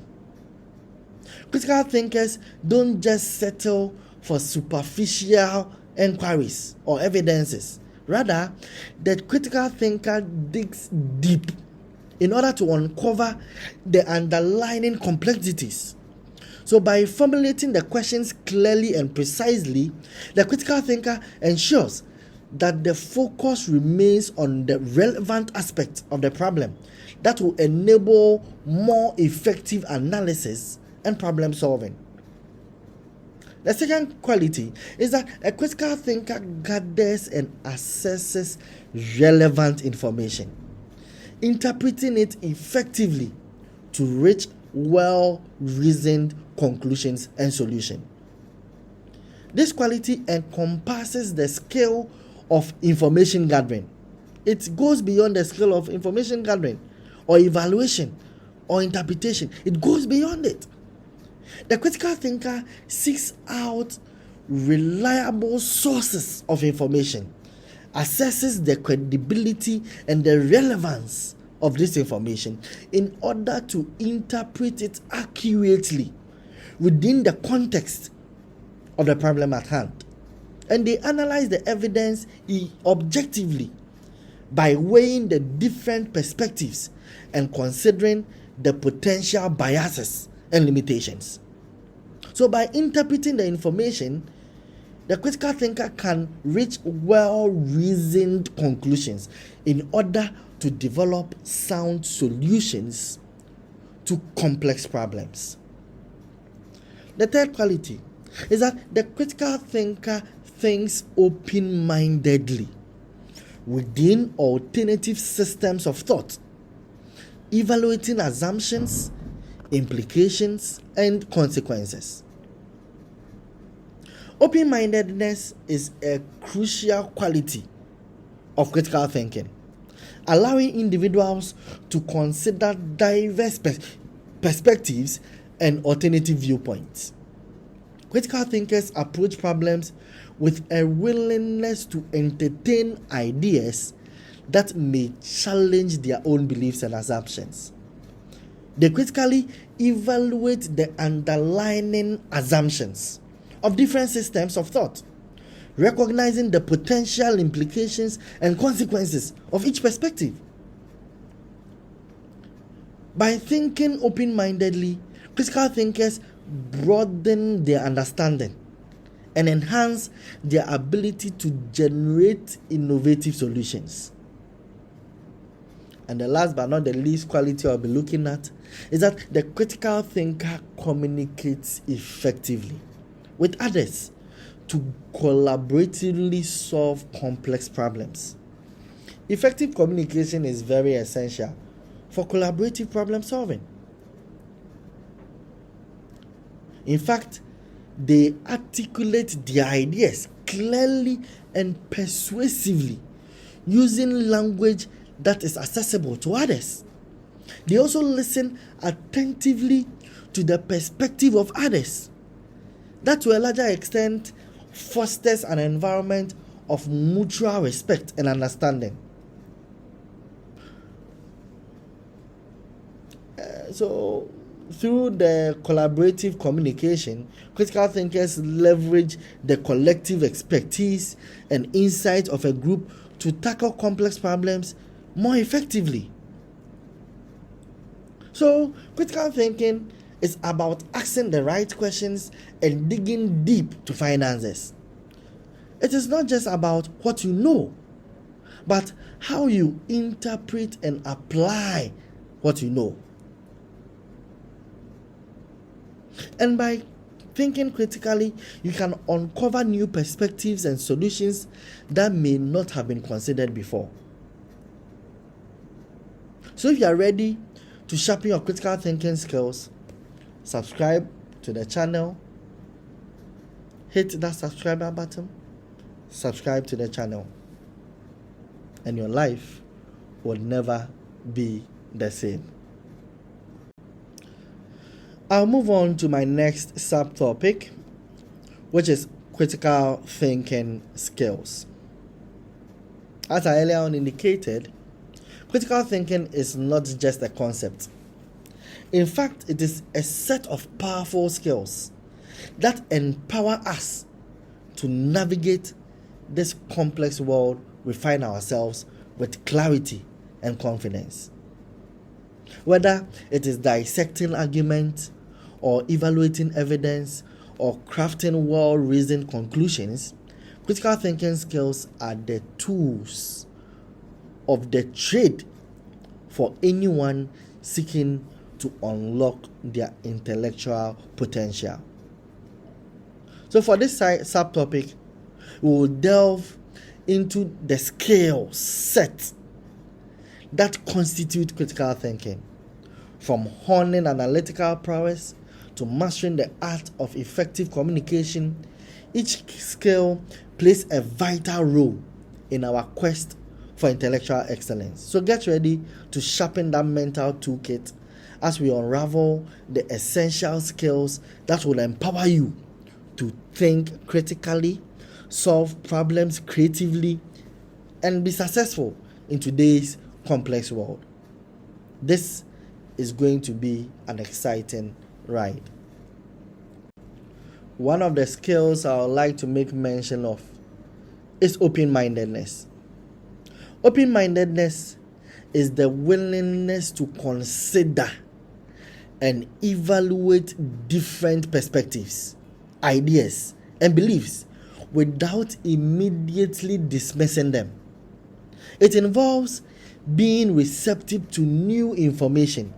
Critical thinkers don't just settle for superficial inquiries or evidences. Rather, the critical thinker digs deep in order to uncover the underlying complexities. So by formulating the questions clearly and precisely, the critical thinker ensures that the focus remains on the relevant aspects of the problem that will enable more effective analysis and problem solving. The second quality is that a critical thinker gathers and assesses relevant information, interpreting it effectively to reach well-reasoned conclusions and solutions. This quality encompasses the skill of information gathering. It goes beyond the skill of information gathering or evaluation or interpretation. It goes beyond it. The critical thinker seeks out reliable sources of information, assesses the credibility and the relevance of this information in order to interpret it accurately within the context of the problem at hand. And they analyze the evidence objectively by weighing the different perspectives and considering the potential biases and limitations. So by interpreting the information, the critical thinker can reach well-reasoned conclusions in order to develop sound solutions to complex problems. The third quality is that the critical thinker thinks open-mindedly within alternative systems of thought, evaluating assumptions, implications, and consequences. Open-mindedness is a crucial quality of critical thinking, allowing individuals to consider diverse perspectives and alternative viewpoints. Critical thinkers approach problems with a willingness to entertain ideas that may challenge their own beliefs and assumptions. They critically evaluate the underlying assumptions of different systems of thought, recognizing the potential implications and consequences of each perspective. By thinking open-mindedly, critical thinkers broaden their understanding and enhance their ability to generate innovative solutions. And the last but not the least quality I'll be looking at is that the critical thinker communicates effectively with others to collaboratively solve complex problems. Effective communication is very essential for collaborative problem solving. In fact, they articulate their ideas clearly and persuasively using language that is accessible to others. They also listen attentively to the perspective of others. That to a larger extent fosters an environment of mutual respect and understanding. So through the collaborative communication, critical thinkers leverage the collective expertise and insight of a group to tackle complex problems more effectively. So, critical thinking is about asking the right questions and digging deep to find answers. It is not just about what you know, but how you interpret and apply what you know. And by thinking critically, you can uncover new perspectives and solutions that may not have been considered before. So if you are ready to sharpen your critical thinking skills, subscribe to the channel, hit that subscriber button, subscribe to the channel, and your life will never be the same. I'll move on to my next subtopic, which is critical thinking skills. As I earlier on indicated, critical thinking is not just a concept. In fact, it is a set of powerful skills that empower us to navigate this complex world we find ourselves with clarity and confidence. Whether it is dissecting arguments or evaluating evidence or crafting well-reasoned conclusions, critical thinking skills are the tools of the trade for anyone seeking to unlock their intellectual potential. So for this subtopic, we will delve into the skill set that constitute critical thinking, from honing analytical prowess to mastering the art of effective communication. Each skill plays a vital role in our quest for intellectual excellence. So get ready to sharpen that mental toolkit as we unravel the essential skills that will empower you to think critically, solve problems creatively, and be successful in today's complex world. This is going to be an exciting ride. One of the skills I would like to make mention of is open-mindedness. Open-mindedness is the willingness to consider and evaluate different perspectives, ideas, and beliefs without immediately dismissing them. It involves being receptive to new information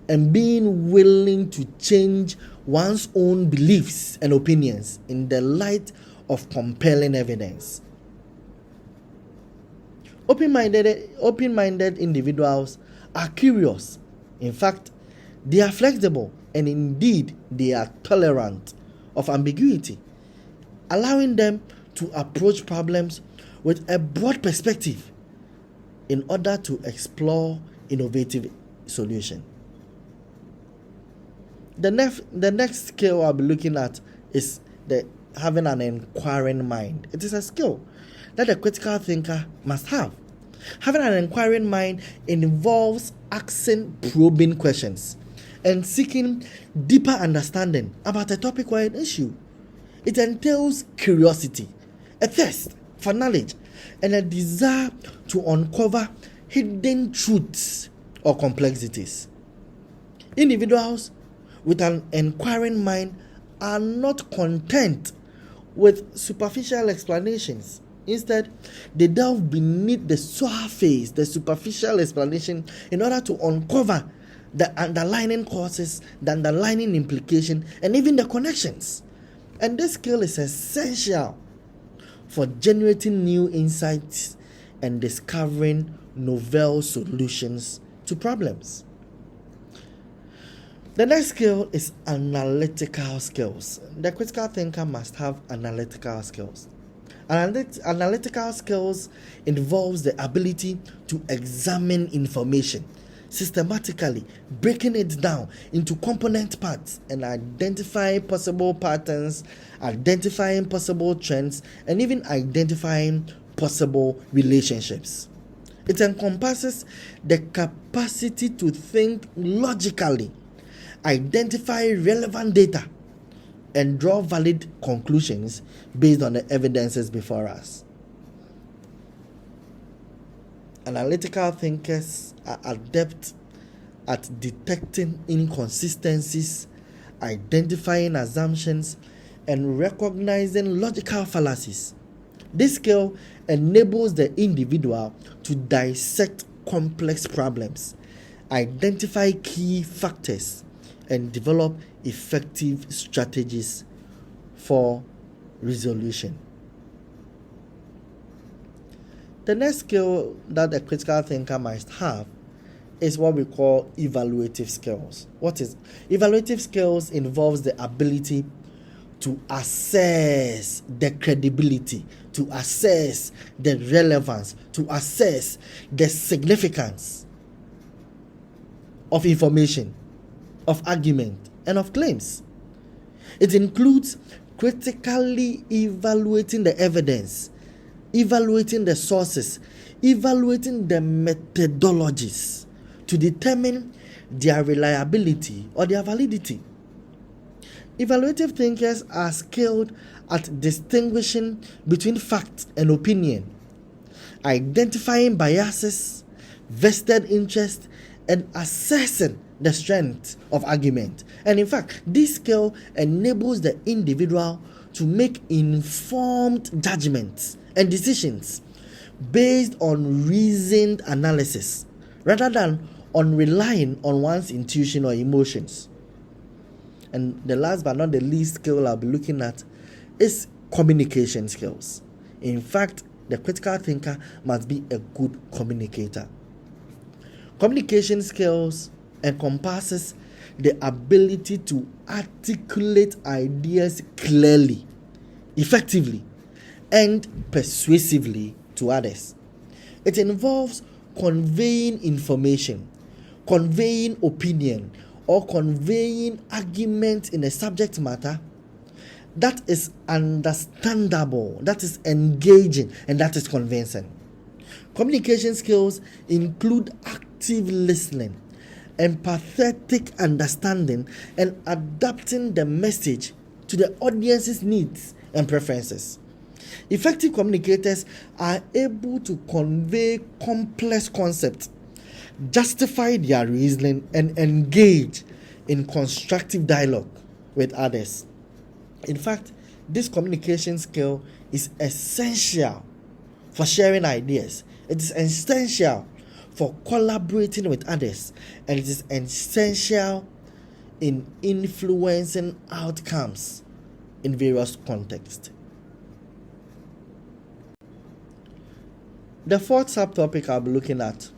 and being willing to change one's own beliefs and opinions in the light of compelling evidence. Open-minded individuals are curious. In fact, they are flexible, and indeed they are tolerant of ambiguity, allowing them to approach problems with a broad perspective in order to explore innovative solutions. The next skill I'll be looking at is having an inquiring mind. It is a skill that a critical thinker must have. Having an inquiring mind involves asking probing questions and seeking deeper understanding about a topic or an issue. It entails curiosity, a thirst for knowledge, and a desire to uncover hidden truths or complexities. Individuals with an inquiring mind are not content with superficial explanations. Instead, they delve beneath the surface, the superficial explanation, in order to uncover the underlying causes, the underlying implication, and even the connections. And this skill is essential for generating new insights and discovering novel solutions to problems. The next skill is analytical skills. The critical thinker must have analytical skills. Analytical skills involves the ability to examine information systematically, breaking it down into component parts and identifying possible patterns, identifying possible trends, and even identifying possible relationships. It encompasses the capacity to think logically, identify relevant data, and draw valid conclusions based on the evidences before us. Analytical thinkers are adept at detecting inconsistencies, identifying assumptions, and recognizing logical fallacies. This skill enables the individual to dissect complex problems, identify key factors, and develop effective strategies for resolution. The next skill that a critical thinker must have is what we call evaluative skills. What is evaluative skills? Involves the ability to assess the credibility, to assess the relevance, to assess the significance of information, of argument, and of claims. It includes critically evaluating the evidence, evaluating the sources, evaluating the methodologies to determine their reliability or their validity. Evaluative thinkers are skilled at distinguishing between fact and opinion, identifying biases, vested interest, and assessing the strength of argument. And in fact, this skill enables the individual to make informed judgments and decisions based on reasoned analysis rather than on relying on one's intuition or emotions. And the last but not the least skill I'll be looking at is communication skills. In fact, the critical thinker must be a good communicator. Communication skills encompasses the ability to articulate ideas clearly, effectively, and persuasively to others. It involves conveying information, conveying opinion, or conveying argument in a subject matter that is understandable, that is engaging, and that is convincing. Communication skills include active listening, empathetic understanding, and adapting the message to the audience's needs and preferences. Effective communicators are able to convey complex concepts, justify their reasoning, and engage in constructive dialogue with others. In fact, this communication skill is essential for sharing ideas. It is essential for collaborating with others, and it is essential in influencing outcomes in various contexts. The fourth subtopic I'll be looking at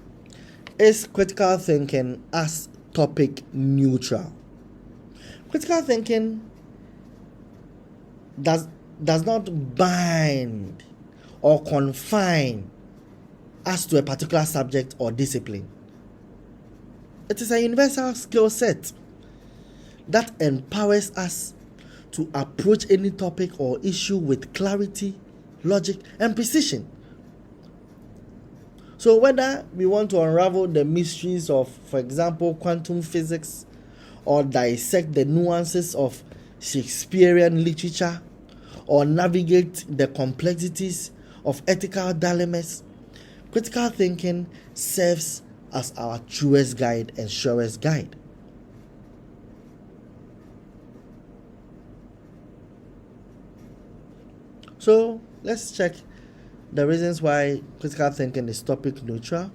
is critical thinking as topic neutral. Critical thinking does not bind or confine us to a particular subject or discipline. It is a universal skill set that empowers us to approach any topic or issue with clarity, logic, and precision. So whether we want to unravel the mysteries of, for example, quantum physics, or dissect the nuances of Shakespearean literature, or navigate the complexities of ethical dilemmas, critical thinking serves as our truest guide and surest guide. So let's check the reasons why critical thinking is topic neutral.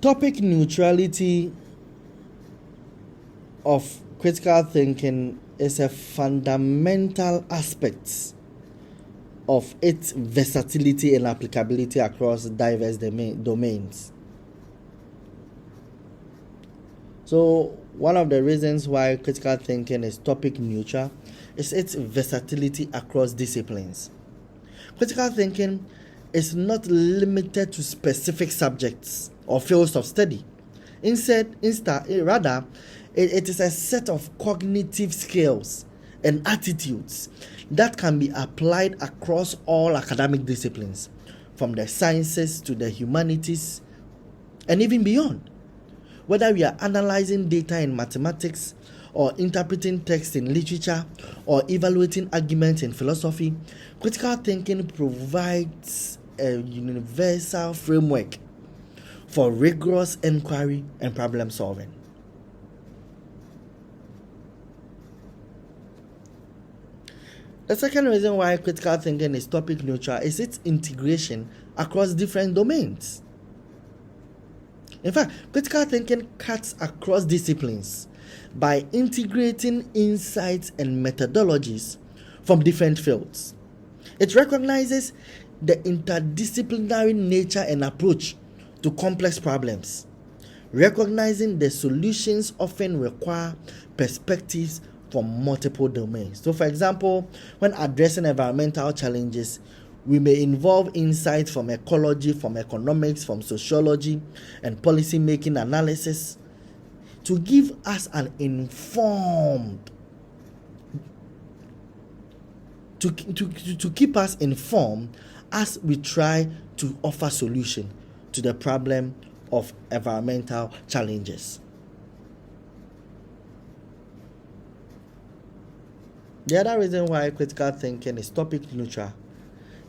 Topic neutrality of critical thinking is a fundamental aspect of its versatility and applicability across diverse domains. So, one of the reasons why critical thinking is topic neutral is its versatility across disciplines. Critical thinking is not limited to specific subjects or fields of study. Rather, it is a set of cognitive skills and attitudes that can be applied across all academic disciplines, from the sciences to the humanities and even beyond. Whether we are analyzing data in mathematics, or interpreting text in literature, or evaluating arguments in philosophy, critical thinking provides a universal framework for rigorous inquiry and problem solving. The second reason why critical thinking is topic neutral is its integration across different domains. In fact, critical thinking cuts across disciplines by integrating insights and methodologies from different fields. It recognizes the interdisciplinary nature and approach to complex problems, recognizing the solutions often require perspectives from multiple domains. So, for example, when addressing environmental challenges, we may involve insights from ecology, from economics, from sociology, and policy-making analysis to give us an informed to keep us informed as we try to offer solution to the problem of environmental challenges. The other reason why critical thinking is topic neutral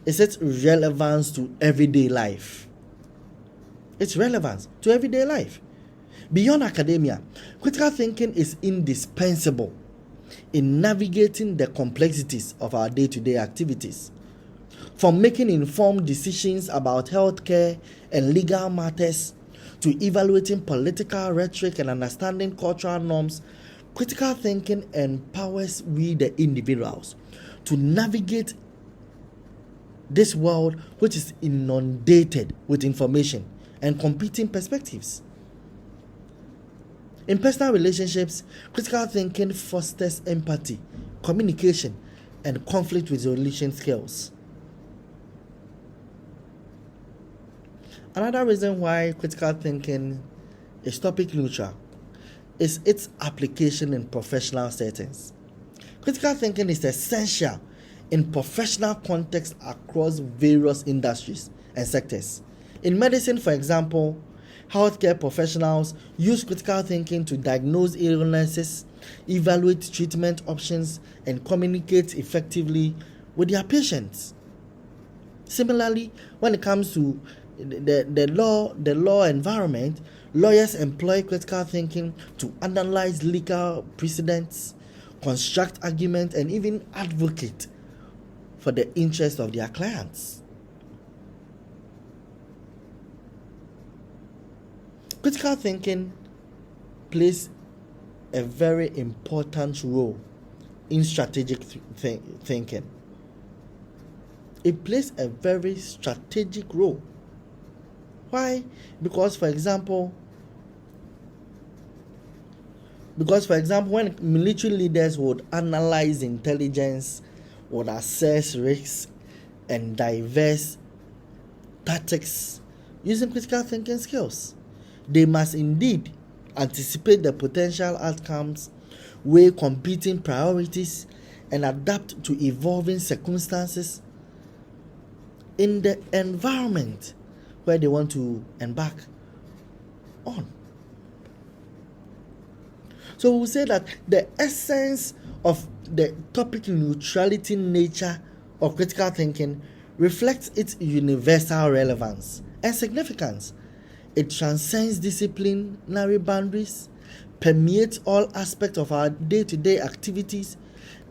is its relevance to everyday life. Its relevance to everyday life. Beyond academia, critical thinking is indispensable in navigating the complexities of our day-to-day activities. From making informed decisions about healthcare and legal matters to evaluating political rhetoric and understanding cultural norms, critical thinking empowers we, the individuals, to navigate this world which is inundated with information and competing perspectives. In personal relationships, critical thinking fosters empathy, communication, and conflict resolution skills. Another reason why critical thinking is topic neutral is its application in professional settings. Critical thinking is essential in professional contexts across various industries and sectors. In medicine, for example, healthcare professionals use critical thinking to diagnose illnesses, evaluate treatment options, and communicate effectively with their patients. Similarly, when it comes to the law environment, lawyers employ critical thinking to analyze legal precedents, construct arguments, and even advocate for the interests of their clients. Critical thinking plays a very important role in strategic thinking. It plays a very strategic role. Why? Because for example, when military leaders would analyze intelligence, would assess risks, and diverse tactics using critical thinking skills, they must indeed anticipate the potential outcomes, weigh competing priorities, and adapt to evolving circumstances in the environment where they want to embark on. So we'll say that the essence of the topic neutrality nature of critical thinking reflects its universal relevance and significance. It transcends disciplinary boundaries, permeates all aspects of our day-to-day activities.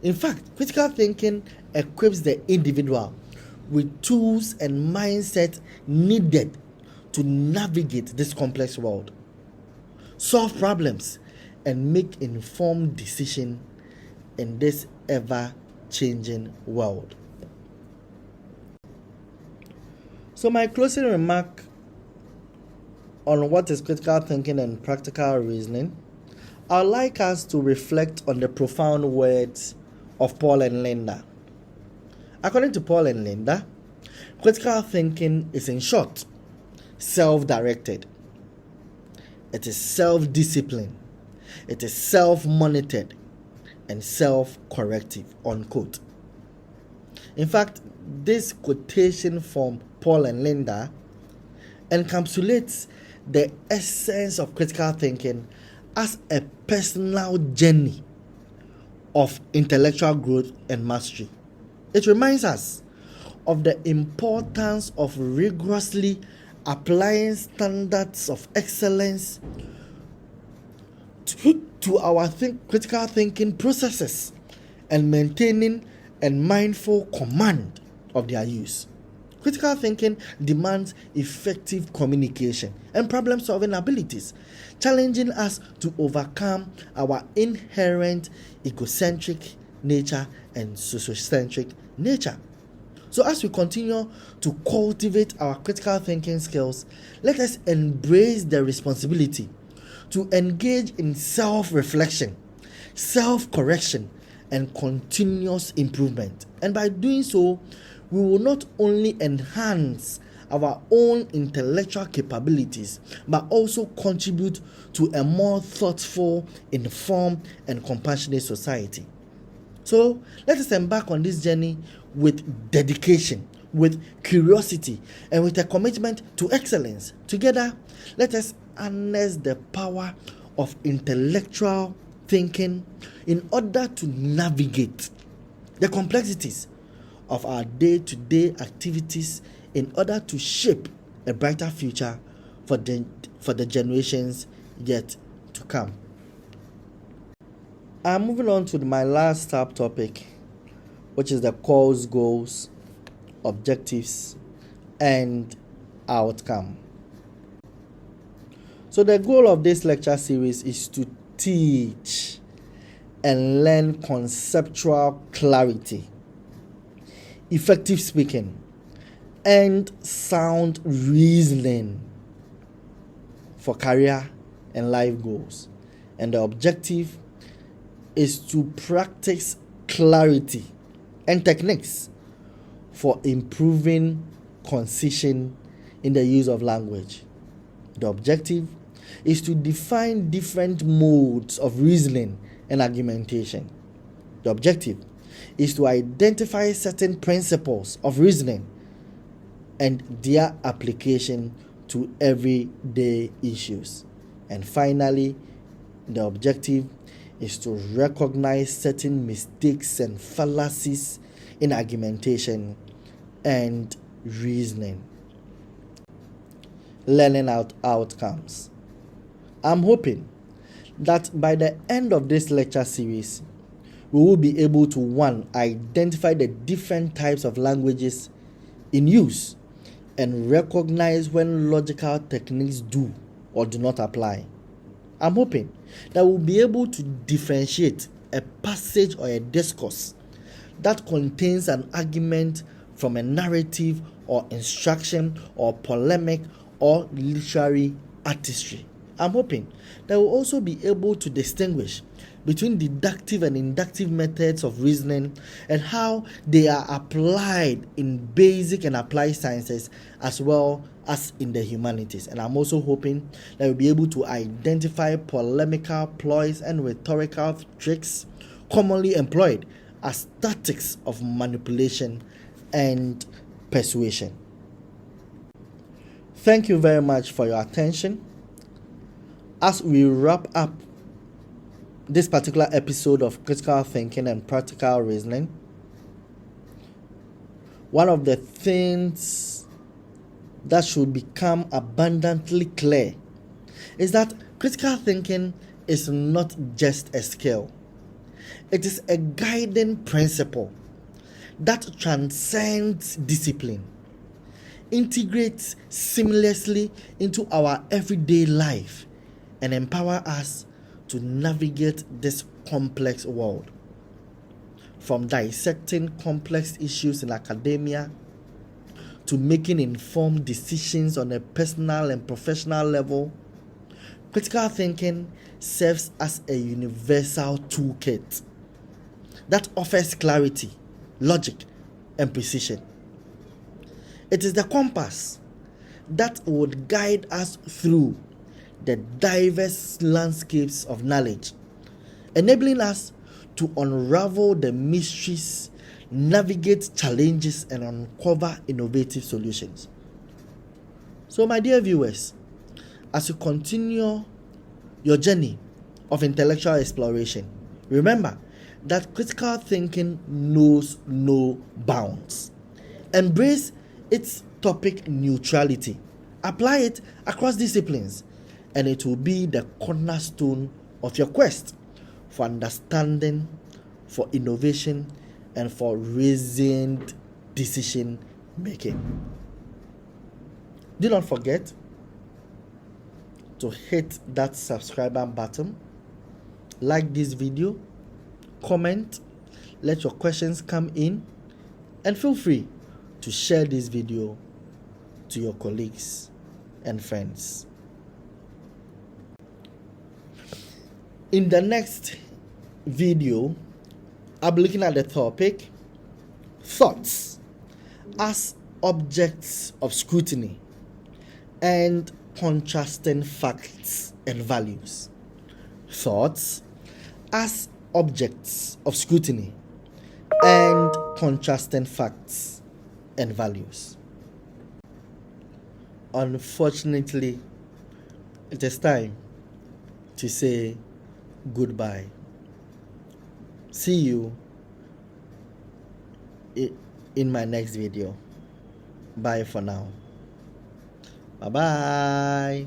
In fact, critical thinking equips the individual with tools and mindset needed to navigate this complex world, solve problems, and make informed decisions in this ever-changing world. So my closing remark on what is critical thinking and practical reasoning, I'd like us to reflect on the profound words of Paul and Linda. According to Paul and Linda, critical thinking is, in short, self-directed. It is self-disciplined. It is self-monitored and self-corrective, unquote. In fact, this quotation from Paul and Linda encapsulates the essence of critical thinking as a personal journey of intellectual growth and mastery. It reminds us of the importance of rigorously applying standards of excellence to our critical thinking processes and maintaining a mindful command of their use. Critical thinking demands effective communication and problem-solving abilities, challenging us to overcome our inherent egocentric nature and sociocentric nature. So as we continue to cultivate our critical thinking skills, let us embrace the responsibility to engage in self-reflection, self-correction, and continuous improvement. And by doing so, we will not only enhance our own intellectual capabilities, but also contribute to a more thoughtful, informed, and compassionate society. So let us embark on this journey with dedication, with curiosity, and with a commitment to excellence. Together, let us harness the power of intellectual thinking in order to navigate the complexities of our day-to-day activities in order to shape a brighter future for the generations yet to come. I'm moving on to my last subtopic, which is the course goals, objectives, and outcome. So the goal of this lecture series is to teach and learn conceptual clarity, effective speaking, and sound reasoning for career and life goals. And the objective is to practice clarity and techniques for improving concision in the use of language. The objective is to define different modes of reasoning and argumentation. The objective is to identify certain principles of reasoning and their application to everyday issues. And finally, the objective is to recognize certain mistakes and fallacies in argumentation and reasoning. Learning outcomes. I'm hoping that by the end of this lecture series, we will be able to, 1, identify the different types of languages in use and recognize when logical techniques do or do not apply. I'm hoping that we'll be able to differentiate a passage or a discourse that contains an argument from a narrative or instruction or polemic or literary artistry. I'm hoping that we'll also be able to distinguish between deductive and inductive methods of reasoning and how they are applied in basic and applied sciences as well as in the humanities. And I'm also hoping that we'll be able to identify polemical ploys and rhetorical tricks commonly employed as tactics of manipulation and persuasion. Thank you very much for your attention. As we wrap up this particular episode of Critical Thinking and Practical Reasoning, one of the things that should become abundantly clear is that critical thinking is not just a skill. It is a guiding principle that transcends discipline, integrates seamlessly into our everyday life, and empower us to navigate this complex world. From dissecting complex issues in academia to making informed decisions on a personal and professional level, critical thinking serves as a universal toolkit that offers clarity, logic, and precision. It is the compass that would guide us through the diverse landscapes of knowledge, enabling us to unravel the mysteries, navigate challenges, and uncover innovative solutions. So, my dear viewers, as you continue your journey of intellectual exploration, remember that critical thinking knows no bounds. Embrace its topic neutrality. Apply it across disciplines, and it will be the cornerstone of your quest for understanding, for innovation, and for reasoned decision making. Do not forget to hit that subscriber button, like this video, comment, let your questions come in, and feel free to share this video to your colleagues and friends. In the next video, I'll be looking at the topic thoughts as objects of scrutiny and contrasting facts and values. Thoughts as objects of scrutiny and contrasting facts and values. Unfortunately, it is time to say goodbye. See you in my next video. Bye for now. Bye bye.